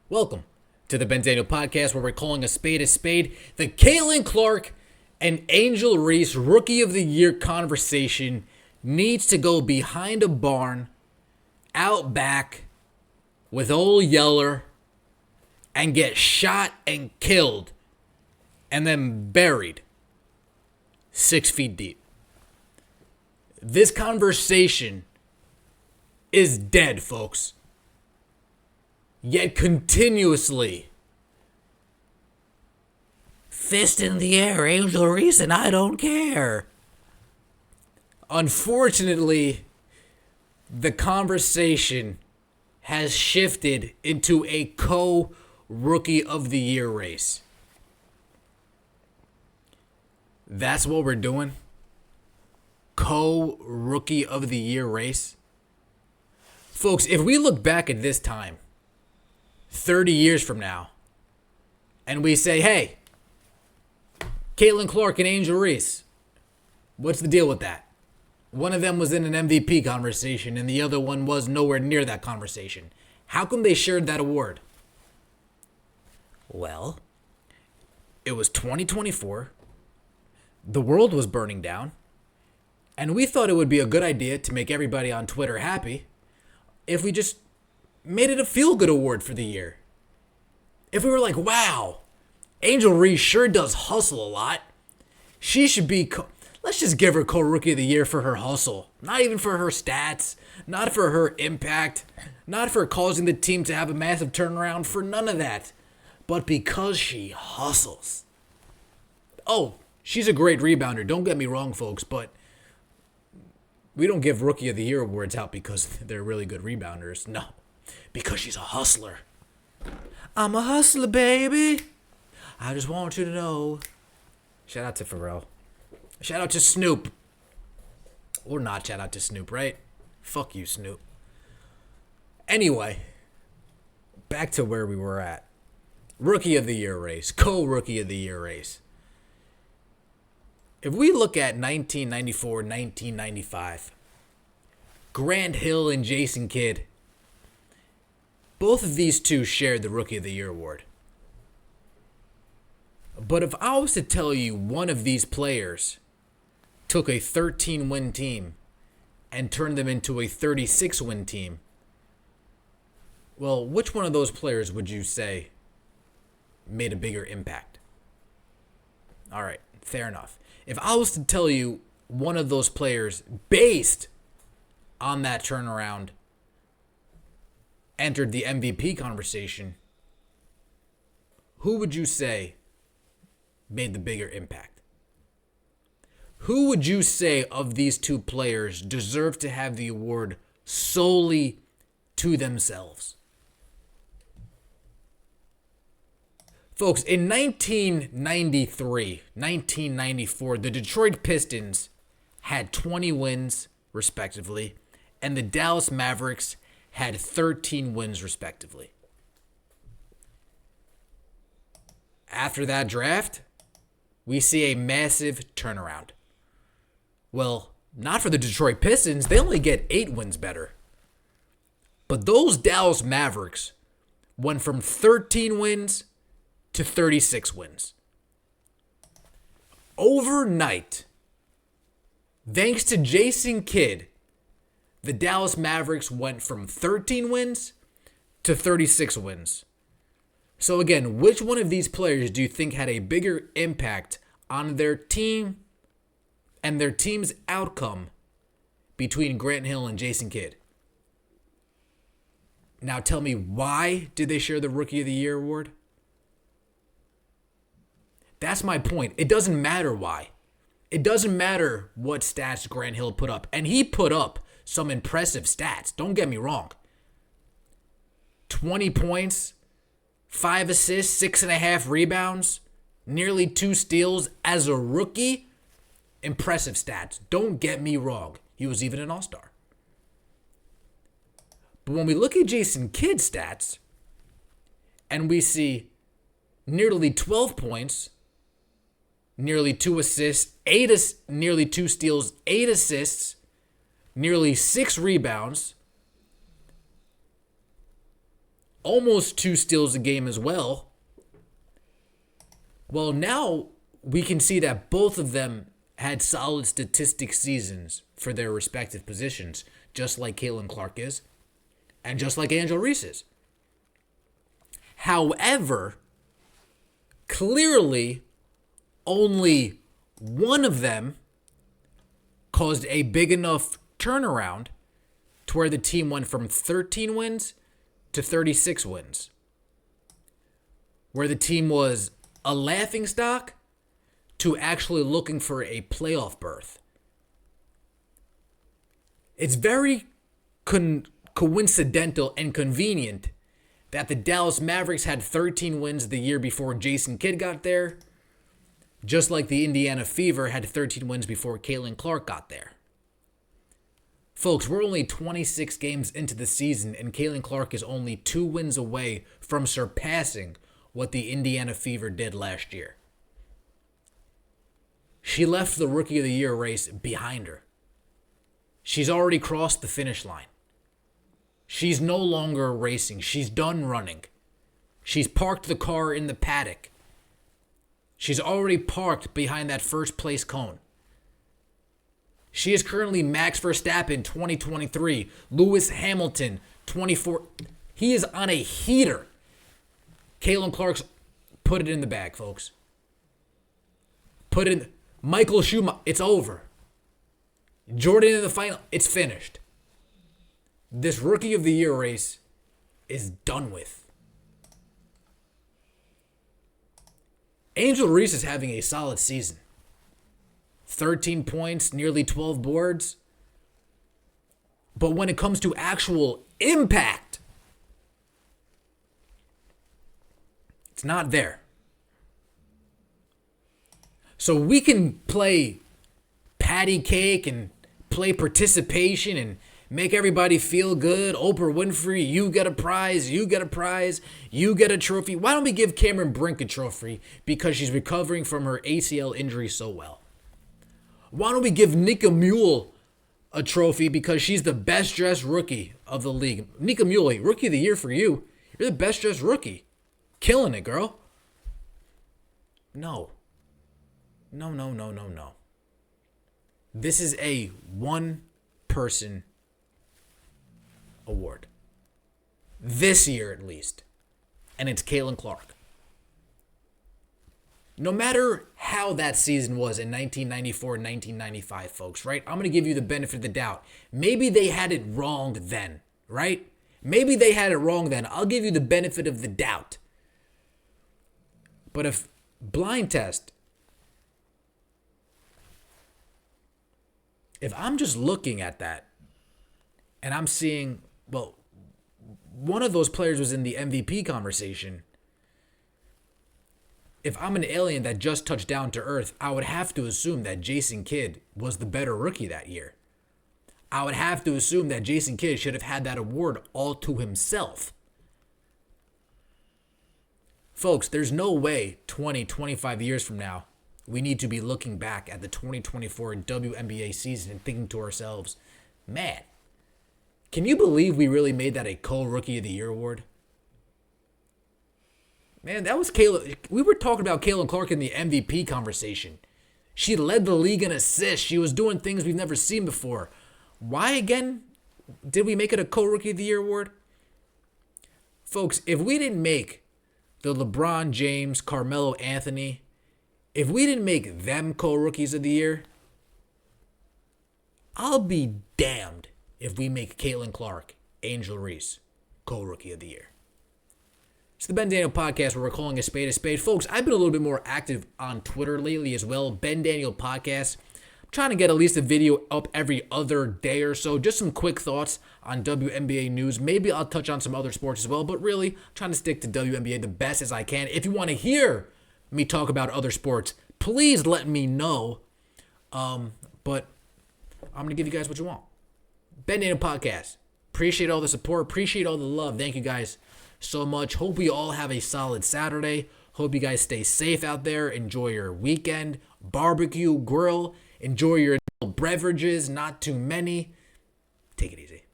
Welcome to the Ben Daniel Podcast, where we're calling a spade. The Kayden Clark and Angel Reese Rookie of the Year conversation needs to go behind a barn, out back, with old Yeller, and get shot and killed, and then buried 6 feet deep. This conversation is dead, folks. Yet continuously, fist in the air, Angel Reese, and I don't care. Unfortunately, the conversation has shifted into a co-Rookie of the Year race. That's what we're doing. Co-Rookie of the Year race. Folks, if we look back at this time, 30 years from now, and we say, hey, Kayden Clark and Angel Reese, what's the deal with that? One of them was in an MVP conversation and the other one was nowhere near that conversation. How come they shared that award? Well, it was 2024. The world was burning down. And we thought it would be a good idea to make everybody on Twitter happy if we just made it a feel-good award for the year. If we were like, wow, Angel Reese sure does hustle a lot. She should be, let's just give her co-Rookie of the Year for her hustle. Not even for her stats, not for her impact, not for causing the team to have a massive turnaround, for none of that. But because she hustles. Oh, she's a great rebounder. Don't get me wrong, folks, but we don't give Rookie of the Year awards out because they're really good rebounders. No, because she's a hustler. I'm a hustler, baby. I just want you to know. Shout out to Pharrell. Shout out to Snoop. Or not shout out to Snoop, right? Fuck you, Snoop. Anyway, back to where we were at. Rookie of the Year race. Co-Rookie of the Year race. If we look at 1994, 1995, Grant Hill and Jason Kidd, both of these two shared the Rookie of the Year award. But if I was to tell you one of these players took a 13-win team and turned them into a 36-win team, well, which one of those players would you say made a bigger impact? All right, fair enough. If I was to tell you one of those players based on that turnaround entered the MVP conversation, who would you say made the bigger impact? Who would you say of these two players deserve to have the award solely to themselves? Folks, in 1993, 1994, the Detroit Pistons had 20 wins, respectively, and the Dallas Mavericks had 13 wins, respectively. After that draft, we see a massive turnaround. Well, not for the Detroit Pistons. They only get 8 wins better. But those Dallas Mavericks went from 13 wins to 36 wins. Overnight, thanks to Jason Kidd, the Dallas Mavericks went from 13 wins to 36 wins. So again, which one of these players do you think had a bigger impact on their team and their team's outcome between Grant Hill and Jason Kidd? Now tell me, why did they share the Rookie of the Year award? That's my point. It doesn't matter why. It doesn't matter what stats Grant Hill put up. And he put up some impressive stats. Don't get me wrong. 20 points, 5 assists, 6.5 rebounds, nearly 2 steals as a rookie. Impressive stats. Don't get me wrong. He was even an all-star. But when we look at Jason Kidd's stats, and we see nearly 12 points, nearly 2 assists, nearly 2 steals, 8 assists, nearly 6 rebounds, almost 2 steals a game as well. Well, now we can see that both of them had solid statistic seasons for their respective positions, just like Kayden Clark is, and just like Angel Reese is. However, clearly, only one of them caused a big enough turnaround to where the team went from 13 wins to 36 wins. Where the team was a laughingstock to actually looking for a playoff berth. It's very coincidental and convenient that the Dallas Mavericks had 13 wins the year before Jason Kidd got there, just like the Indiana Fever had 13 wins before Kayden Clark got there. Folks, we're only 26 games into the season, and Kayden Clark is only 2 wins away from surpassing what the Indiana Fever did last year. She left the Rookie of the Year race behind her. She's already crossed the finish line. She's no longer racing. She's done running. She's parked the car in the paddock. She's already parked behind that first place cone. She is currently Max Verstappen 2023, Lewis Hamilton 24. He is on a heater. Kayden Clark's put it in the bag, folks. Put it in. Michael Schumacher, it's over. Jordan in the final, it's finished. This Rookie of the Year race is done with. Angel Reese is having a solid season. 13 points, nearly 12 boards. But when it comes to actual impact, it's not there. So we can play patty cake and play participation and make everybody feel good. Oprah Winfrey, you get a prize, you get a prize, you get a trophy. Why don't we give Cameron Brink a trophy because she's recovering from her ACL injury so well? Why don't we give Nika Mule a trophy because she's the best dressed rookie of the league? Nika Mule, Rookie of the Year for you. You're the best dressed rookie. Killing it, girl. No. No. This is a one-person award. This year, at least. And it's Kayden Clark. No matter how that season was in 1994 and 1995, folks, right? I'm going to give you the benefit of the doubt. Maybe they had it wrong then, right? Maybe they had it wrong then. I'll give you the benefit of the doubt. But if blind test, if I'm just looking at that and I'm seeing, well, one of those players was in the MVP conversation. If I'm an alien that just touched down to Earth, I would have to assume that Jason Kidd was the better rookie that year. I would have to assume that Jason Kidd should have had that award all to himself. Folks, there's no way 20, 25 years from now, we need to be looking back at the 2024 WNBA season and thinking to ourselves, man, can you believe we really made that a co-Rookie of the Year award? Man, that was Kayla. We were talking about Kayden Clark in the MVP conversation. She led the league in assists. She was doing things we've never seen before. Why, again, did we make it a co-Rookie of the Year award? Folks, if we didn't make the LeBron James, Carmelo Anthony, if we didn't make them co-Rookies of the Year, I'll be damned if we make Kayden Clark, Angel Reese, co-Rookie of the Year. It's the Ben Daniel Podcast where we're calling a spade a spade. Folks, I've been a little bit more active on Twitter lately as well. Ben Daniel Podcast. I'm trying to get at least a video up every other day or so. Just some quick thoughts on WNBA news. Maybe I'll touch on some other sports as well. But really, I'm trying to stick to WNBA the best as I can. If you want to hear me talk about other sports, please let me know. But I'm going to give you guys what you want. Ben Daniel Podcast. Appreciate all the support. Appreciate all the love. Thank you guys so much. Hope we all have a solid Saturday. Hope you guys stay safe out there. Enjoy your weekend. Barbecue, grill. Enjoy your beverages. Not too many. Take it easy.